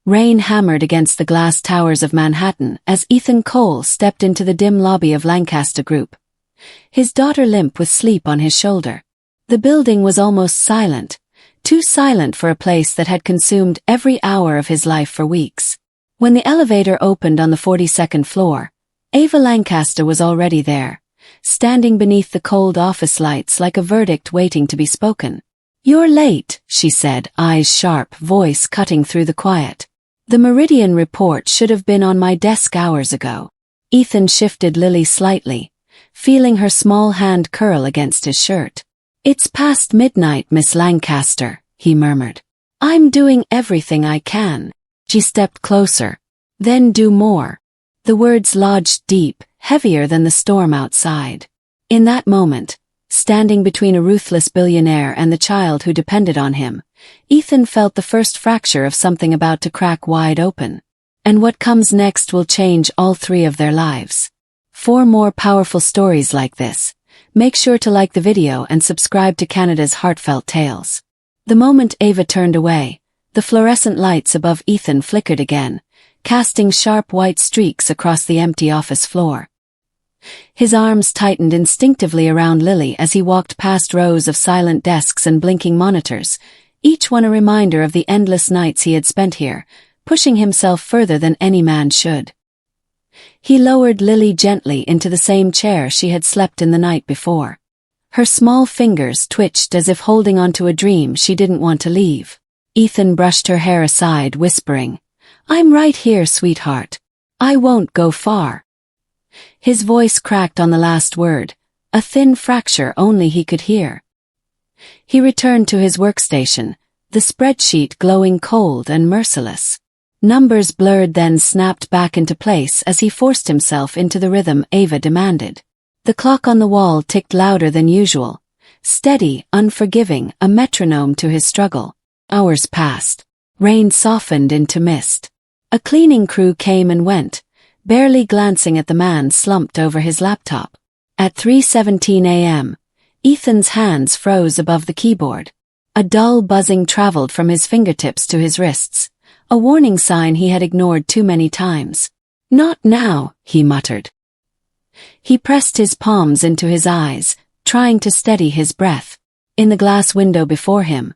Rain hammered against the glass towers of Manhattan as Ethan Cole stepped into the dim lobby of Lancaster Group, his daughter limp with sleep on his shoulder. The building was almost silent, too silent for a place that had consumed every hour of his life for weeks. When the elevator opened on the 42nd floor, Ava Lancaster was already there, standing beneath the cold office lights like a verdict waiting to be spoken. "You're late," she said, eyes sharp, voice cutting through the quiet. "The Meridian report should have been on my desk hours ago." Ethan shifted Lily slightly, feeling her small hand curl against his shirt. "It's past midnight, Miss Lancaster," he murmured. "I'm doing everything I can." She stepped closer. "Then do more." The words lodged deep, heavier than the storm outside. In that moment, standing between a ruthless billionaire and the child who depended on him, Ethan felt the first fracture of something about to crack wide open. And what comes next will change all three of their lives. For more powerful stories like this, make sure to like the video and subscribe to Canada's Heartfelt Tales. The moment Ava turned away, the fluorescent lights above Ethan flickered again, casting sharp white streaks across the empty office floor. His arms tightened instinctively around Lily as he walked past rows of silent desks and blinking monitors, each one a reminder of the endless nights he had spent here, pushing himself further than any man should. He lowered Lily gently into the same chair she had slept in the night before. Her small fingers twitched as if holding onto a dream she didn't want to leave. Ethan brushed her hair aside, whispering, "I'm right here, sweetheart. I won't go far." His voice cracked on the last word, a thin fracture only he could hear. He returned to his workstation, the spreadsheet glowing cold and merciless. Numbers blurred then snapped back into place as he forced himself into the rhythm Ava demanded. The clock on the wall ticked louder than usual, steady, unforgiving, a metronome to his struggle. Hours passed. Rain softened into mist. A cleaning crew came and went, barely glancing at the man slumped over his laptop. At 3:17 a.m., Ethan's hands froze above the keyboard. A dull buzzing traveled from his fingertips to his wrists, a warning sign he had ignored too many times. "Not now," he muttered. He pressed his palms into his eyes, trying to steady his breath. In the glass window before him,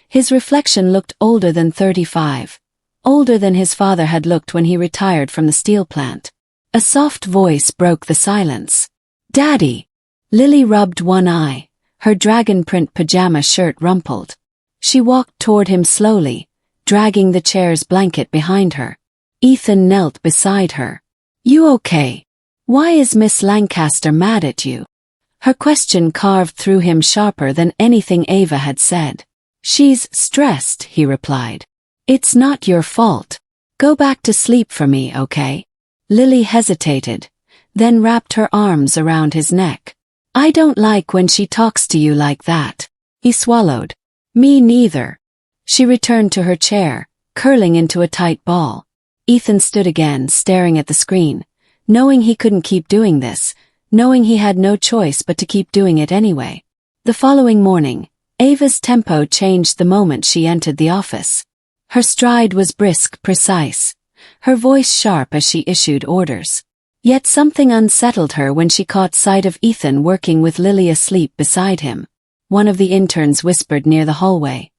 his reflection looked older than 35, older than his father had looked when he retired from the steel plant. A soft voice broke the silence. "Daddy!" Lily rubbed one eye, her dragon print pajama shirt rumpled. She walked toward him slowly, dragging the chair's blanket behind her. Ethan knelt beside her. "You okay? Why is Miss Lancaster mad at you?" Her question carved through him sharper than anything Ava had said. "She's stressed," he replied. "It's not your fault. Go back to sleep for me, okay?" Lily hesitated, then wrapped her arms around his neck. "I don't like when she talks to you like that." He swallowed. "Me neither." She returned to her chair, curling into a tight ball. Ethan stood again, staring at the screen, knowing he couldn't keep doing this, knowing he had no choice but to keep doing it anyway. The following morning, Ava's tempo changed the moment she entered the office. Her stride was brisk, precise, her voice sharp as she issued orders. Yet something unsettled her when she caught sight of Ethan working with Lily asleep beside him. One of the interns whispered near the hallway,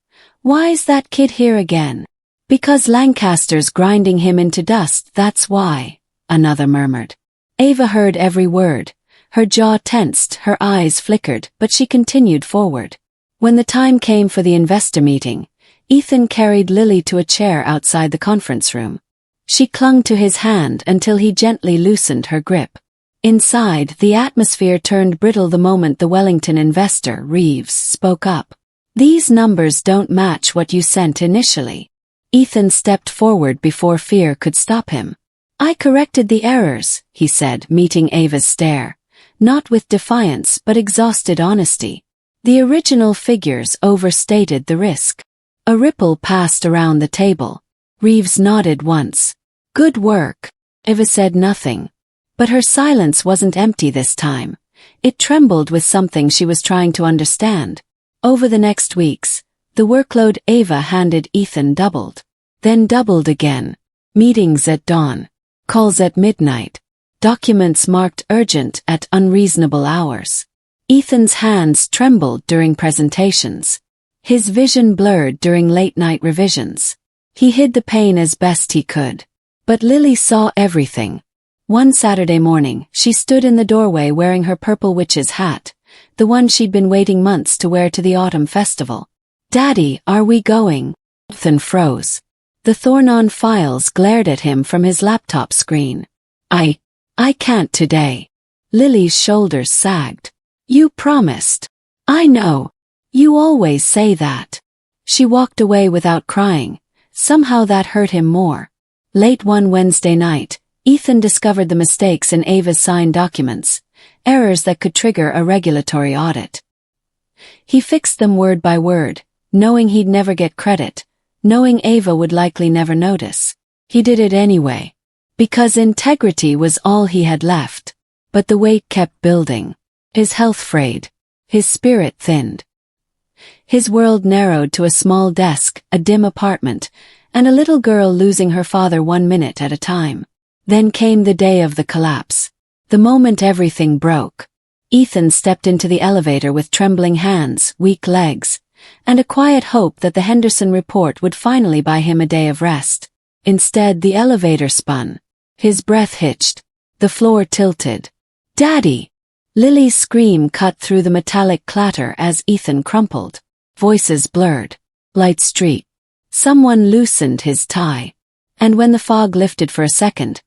"Why's that kid here again?" "Because Lancaster's grinding him into dust, that's why," another murmured. Ava heard every word. Her jaw tensed, her eyes flickered, but she continued forward. When the time came for the investor meeting, Ethan carried Lily to a chair outside the conference room. She clung to his hand until he gently loosened her grip. Inside, the atmosphere turned brittle the moment the Wellington investor, Reeves, spoke up. "These numbers don't match what you sent initially." Ethan stepped forward before fear could stop him. "I corrected the errors," he said, meeting Ava's stare, not with defiance but exhausted honesty. "The original figures overstated the risk." A ripple passed around the table. Reeves nodded once. "Good work." Ava said nothing. But her silence wasn't empty this time. It trembled with something she was trying to understand. Over the next weeks, the workload Ava handed Ethan doubled. then doubled again. Meetings at dawn. Calls at midnight. Documents marked urgent at unreasonable hours. Ethan's hands trembled during presentations. His vision blurred during late-night revisions. He hid the pain as best he could. But Lily saw everything. One Saturday morning, she stood in the doorway wearing her purple witch's hat, the one she'd been waiting months to wear to the autumn festival. "Daddy, are we going?" Ethan froze. The Thornon files glared at him from his laptop screen. I can't today." Lily's shoulders sagged. "You promised." "I know. You always say that." She walked away without crying. Somehow that hurt him more. Late one Wednesday night, Ethan discovered the mistakes in Ava's signed documents, errors that could trigger a regulatory audit. He fixed them word by word, knowing he'd never get credit, knowing Ava would likely never notice. He did it anyway. Because integrity was all he had left. But the weight kept building. His health frayed. His spirit thinned. His world narrowed to a small desk, a dim apartment, and a little girl losing her father 1 minute at a time. Then came the day of the collapse. The moment everything broke. Ethan stepped into the elevator with trembling hands, weak legs, and a quiet hope that the Henderson report would finally buy him a day of rest. Instead, the elevator spun. His breath hitched. The floor tilted. "Daddy!" Lily's scream cut through the metallic clatter as Ethan crumpled. Voices blurred. Light street. Someone loosened his tie. And when the fog lifted for a second,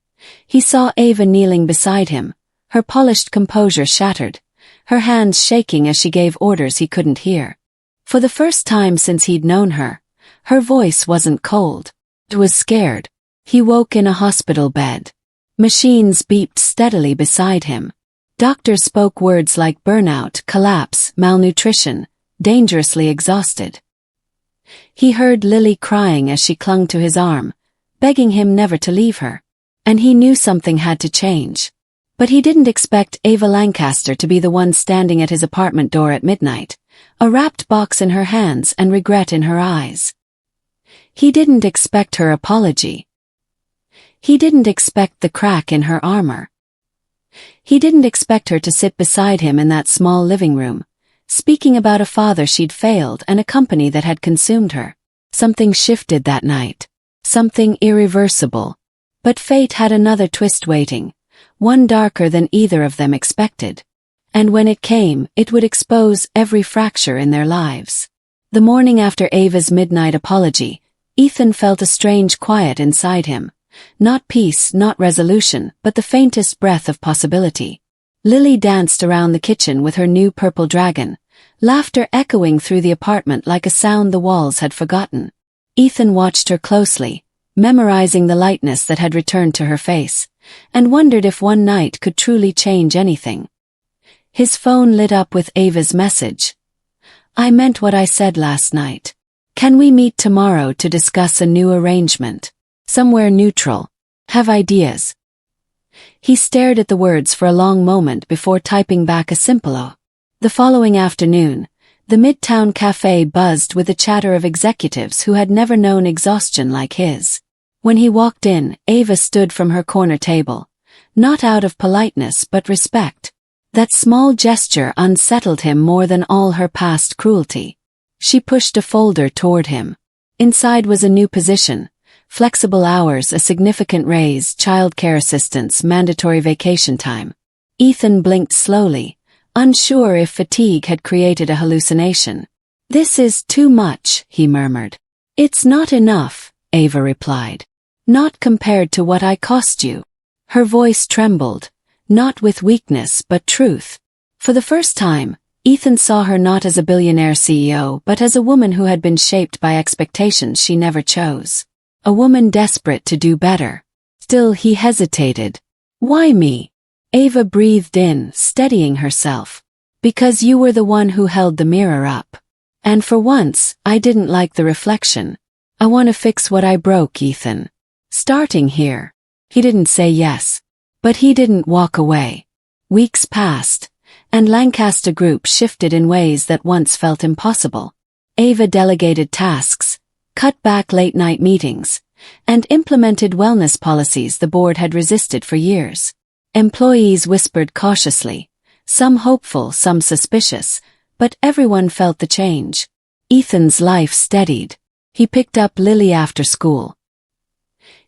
he saw Ava kneeling beside him, her polished composure shattered, her hands shaking as she gave orders he couldn't hear. For the first time since he'd known her, her voice wasn't cold. It was scared. He woke in a hospital bed. Machines beeped steadily beside him. Doctors spoke words like burnout, collapse, malnutrition, dangerously exhausted. He heard Lily crying as she clung to his arm, begging him never to leave her. And he knew something had to change. But he didn't expect Ava Lancaster to be the one standing at his apartment door at midnight, a wrapped box in her hands and regret in her eyes. He didn't expect her apology. He didn't expect the crack in her armor. He didn't expect her to sit beside him in that small living room, speaking about a father she'd failed and a company that had consumed her. Something shifted that night. Something irreversible. But fate had another twist waiting, one darker than either of them expected. And when it came, it would expose every fracture in their lives. The morning after Ava's midnight apology, Ethan felt a strange quiet inside him. Not peace, not resolution, but the faintest breath of possibility. Lily danced around the kitchen with her new purple dragon, laughter echoing through the apartment like a sound the walls had forgotten. Ethan watched her closely, memorizing the lightness that had returned to her face, and wondered if one night could truly change anything. His phone lit up with Ava's message. "I meant what I said last night. Can we meet tomorrow to discuss a new arrangement? Somewhere neutral. Have ideas." He stared at the words for a long moment before typing back a simple "oh." The following afternoon, the Midtown Cafe buzzed with the chatter of executives who had never known exhaustion like his. When he walked in, Ava stood from her corner table, not out of politeness but respect. That small gesture unsettled him more than all her past cruelty. She pushed a folder toward him. Inside was a new position. Flexible hours, a significant raise, childcare assistance, mandatory vacation time. Ethan blinked slowly, unsure if fatigue had created a hallucination. "This is too much," he murmured. "It's not enough," Ava replied. "Not compared to what I cost you." Her voice trembled, not with weakness but truth. For the first time, Ethan saw her not as a billionaire CEO but as a woman who had been shaped by expectations she never chose. A woman desperate to do better. Still he hesitated. "Why me?" Ava breathed in, steadying herself. "Because you were the one who held the mirror up. And for once, I didn't like the reflection. I want to fix what I broke, Ethan. Starting here." He didn't say yes. But he didn't walk away. Weeks passed, and Lancaster Group shifted in ways that once felt impossible. Ava delegated tasks, cut back late-night meetings, and implemented wellness policies the board had resisted for years. Employees whispered cautiously, some hopeful, some suspicious, but everyone felt the change. Ethan's life steadied. He picked up Lily after school.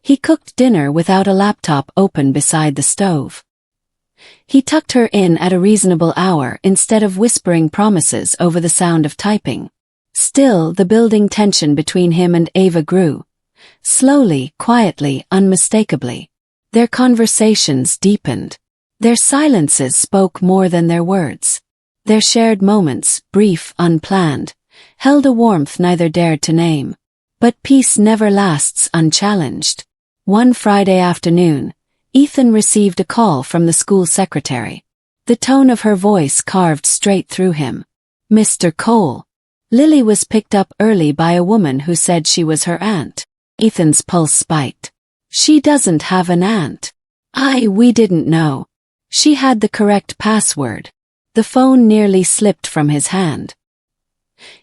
He cooked dinner without a laptop open beside the stove. He tucked her in at a reasonable hour instead of whispering promises over the sound of typing. Still, the building tension between him and Ava grew. Slowly, quietly, unmistakably. Their conversations deepened. Their silences spoke more than their words. Their shared moments, brief, unplanned, held a warmth neither dared to name. But peace never lasts unchallenged. One Friday afternoon, Ethan received a call from the school secretary. The tone of her voice carved straight through him. "Mr. Cole." Lily was picked up early by a woman who said she was her aunt. Ethan's pulse spiked. "She doesn't have an aunt." We didn't know." She had the correct password. The phone nearly slipped from his hand.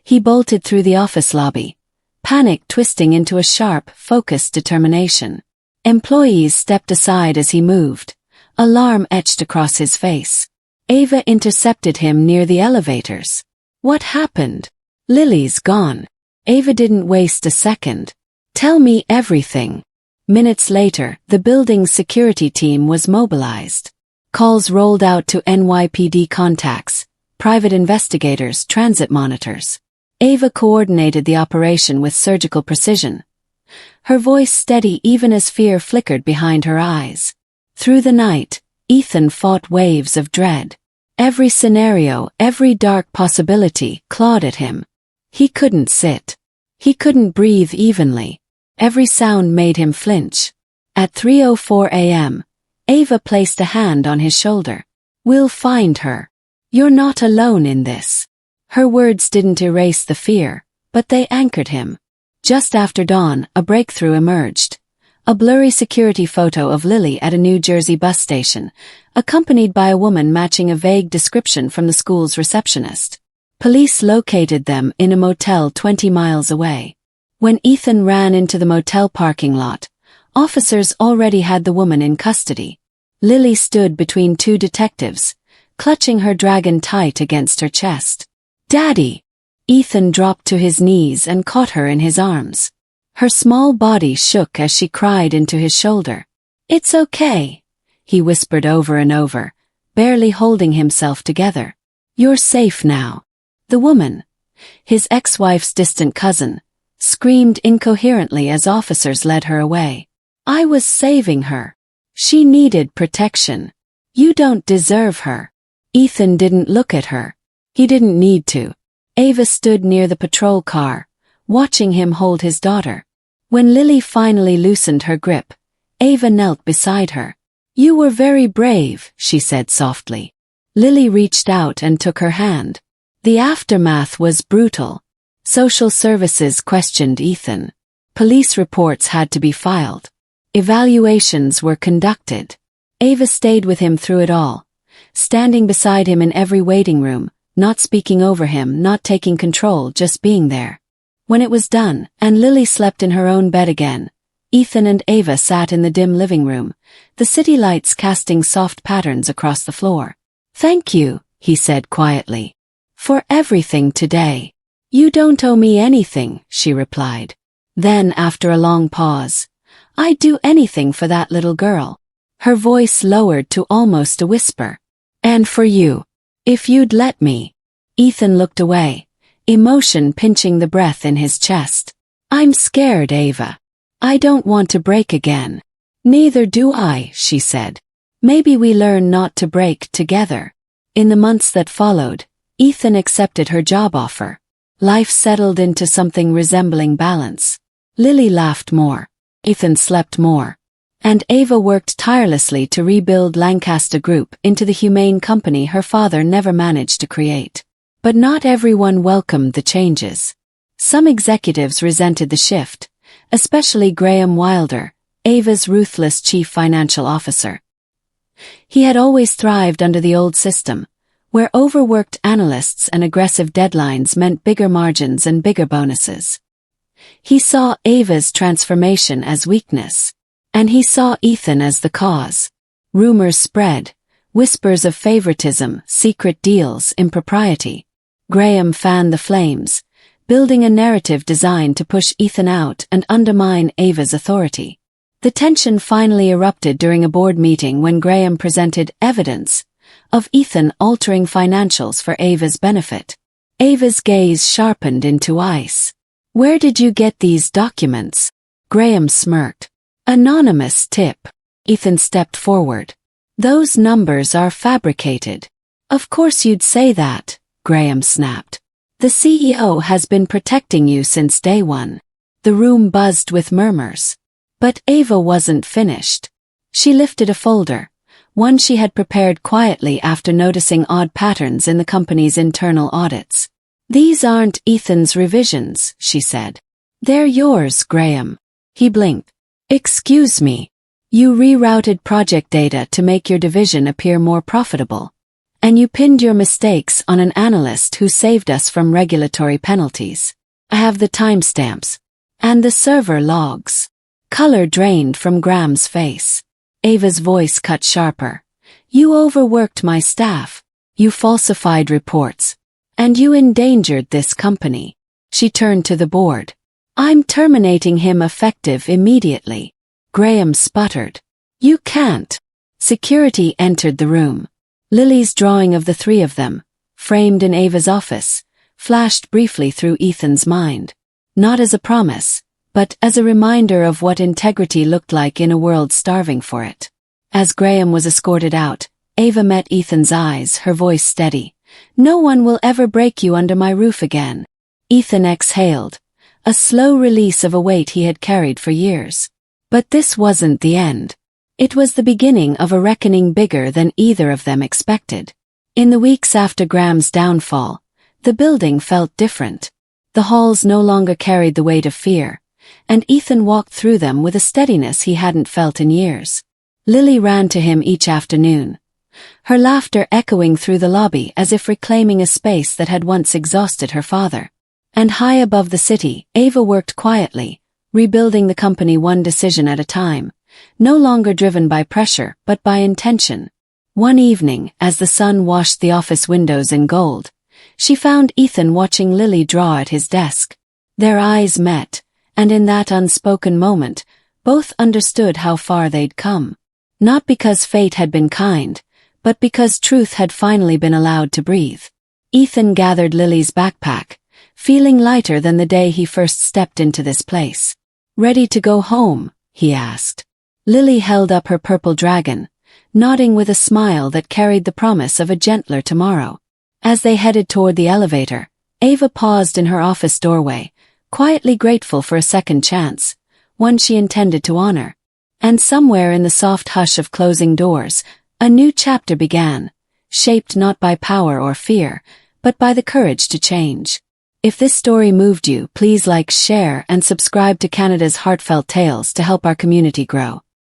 He bolted through the office lobby, panic twisting into a sharp, focused determination. Employees stepped aside as he moved, alarm etched across his face. Ava intercepted him near the elevators. "What happened?" "Lily's gone." Ava didn't waste a second. "Tell me everything." Minutes later, the building's security team was mobilized. Calls rolled out to NYPD contacts, private investigators, transit monitors. Ava coordinated the operation with surgical precision. Her voice steady even as fear flickered behind her eyes. Through the night, Ethan fought waves of dread. Every scenario, every dark possibility clawed at him. He couldn't sit. He couldn't breathe evenly. Every sound made him flinch. At 3:04 a.m., Ava placed a hand on his shoulder. "We'll find her. You're not alone in this." Her words didn't erase the fear, but they anchored him. Just after dawn, a breakthrough emerged. A blurry security photo of Lily at a New Jersey bus station, accompanied by a woman matching a vague description from the school's receptionist. Police located them in a motel 20 miles away. When Ethan ran into the motel parking lot, officers already had the woman in custody. Lily stood between two detectives, clutching her dragon tight against her chest. "Daddy!" Ethan dropped to his knees and caught her in his arms. Her small body shook as she cried into his shoulder. "It's okay," he whispered over and over, barely holding himself together. "You're safe now." The woman, his ex-wife's distant cousin, screamed incoherently as officers led her away. "I was saving her. She needed protection. You don't deserve her." Ethan didn't look at her. He didn't need to. Ava stood near the patrol car, watching him hold his daughter. When Lily finally loosened her grip, Ava knelt beside her. "You were very brave," she said softly. Lily reached out and took her hand. The aftermath was brutal. Social services questioned Ethan. Police reports had to be filed. Evaluations were conducted. Ava stayed with him through it all, standing beside him in every waiting room, not speaking over him, not taking control, just being there. When it was done, and Lily slept in her own bed again, Ethan and Ava sat in the dim living room, the city lights casting soft patterns across the floor. "Thank you," he said quietly, "for everything today." "You don't owe me anything," she replied. Then, after a long pause, "I'd do anything for that little girl." Her voice lowered to almost a whisper. "And for you. If you'd let me." Ethan looked away, emotion pinching the breath in his chest. "I'm scared, Ava. I don't want to break again." "Neither do I," she said. "Maybe we learn not to break together." In the months that followed, Ethan accepted her job offer. Life settled into something resembling balance. Lily laughed more. Ethan slept more. And Ava worked tirelessly to rebuild Lancaster Group into the humane company her father never managed to create. But not everyone welcomed the changes. Some executives resented the shift, especially Graham Wilder, Ava's ruthless chief financial officer. He had always thrived under the old system, where overworked analysts and aggressive deadlines meant bigger margins and bigger bonuses. He saw Ava's transformation as weakness. And he saw Ethan as the cause. Rumors spread, whispers of favoritism, secret deals, impropriety. Graham fanned the flames, building a narrative designed to push Ethan out and undermine Ava's authority. The tension finally erupted during a board meeting when Graham presented evidence of Ethan altering financials for Ava's benefit. Ava's gaze sharpened into ice. "Where did you get these documents?" Graham smirked. "Anonymous tip." Ethan stepped forward. "Those numbers are fabricated." "Of course you'd say that," Graham snapped. "The CEO has been protecting you since day one." The room buzzed with murmurs. But Ava wasn't finished. She lifted a folder, one she had prepared quietly after noticing odd patterns in the company's internal audits. "These aren't Ethan's revisions," she said. "They're yours, Graham." He blinked. "Excuse me. You rerouted project data to make your division appear more profitable. And you pinned your mistakes on an analyst who saved us from regulatory penalties. I have the timestamps. And the server logs." Color drained from Graham's face. Ava's voice cut sharper. "You overworked my staff. You falsified reports. And you endangered this company." She turned to the board. "I'm terminating him effective immediately." Graham sputtered. "You can't." Security entered the room. Lily's drawing of the three of them, framed in Ava's office, flashed briefly through Ethan's mind. Not as a promise, but as a reminder of what integrity looked like in a world starving for it. As Graham was escorted out, Ava met Ethan's eyes, her voice steady. "No one will ever break you under my roof again." Ethan exhaled, a slow release of a weight he had carried for years. But this wasn't the end. It was the beginning of a reckoning bigger than either of them expected. In the weeks after Graham's downfall, the building felt different. The halls no longer carried the weight of fear, and Ethan walked through them with a steadiness he hadn't felt in years. Lily ran to him each afternoon, her laughter echoing through the lobby as if reclaiming a space that had once exhausted her father. And high above the city, Ava worked quietly, rebuilding the company one decision at a time, no longer driven by pressure but by intention. One evening, as the sun washed the office windows in gold, she found Ethan watching Lily draw at his desk. Their eyes met, and in that unspoken moment, both understood how far they'd come. Not because fate had been kind, but because truth had finally been allowed to breathe. Ethan gathered Lily's backpack, feeling lighter than the day he first stepped into this place. "Ready to go home?" he asked. Lily held up her purple dragon, nodding with a smile that carried the promise of a gentler tomorrow. As they headed toward the elevator, Ava paused in her office doorway, quietly grateful for a second chance, one she intended to honor. And somewhere in the soft hush of closing doors, a new chapter began, shaped not by power or fear, but by the courage to change. If this story moved you, please like, share, and subscribe to Canada's Heartfelt Tales to help our community grow.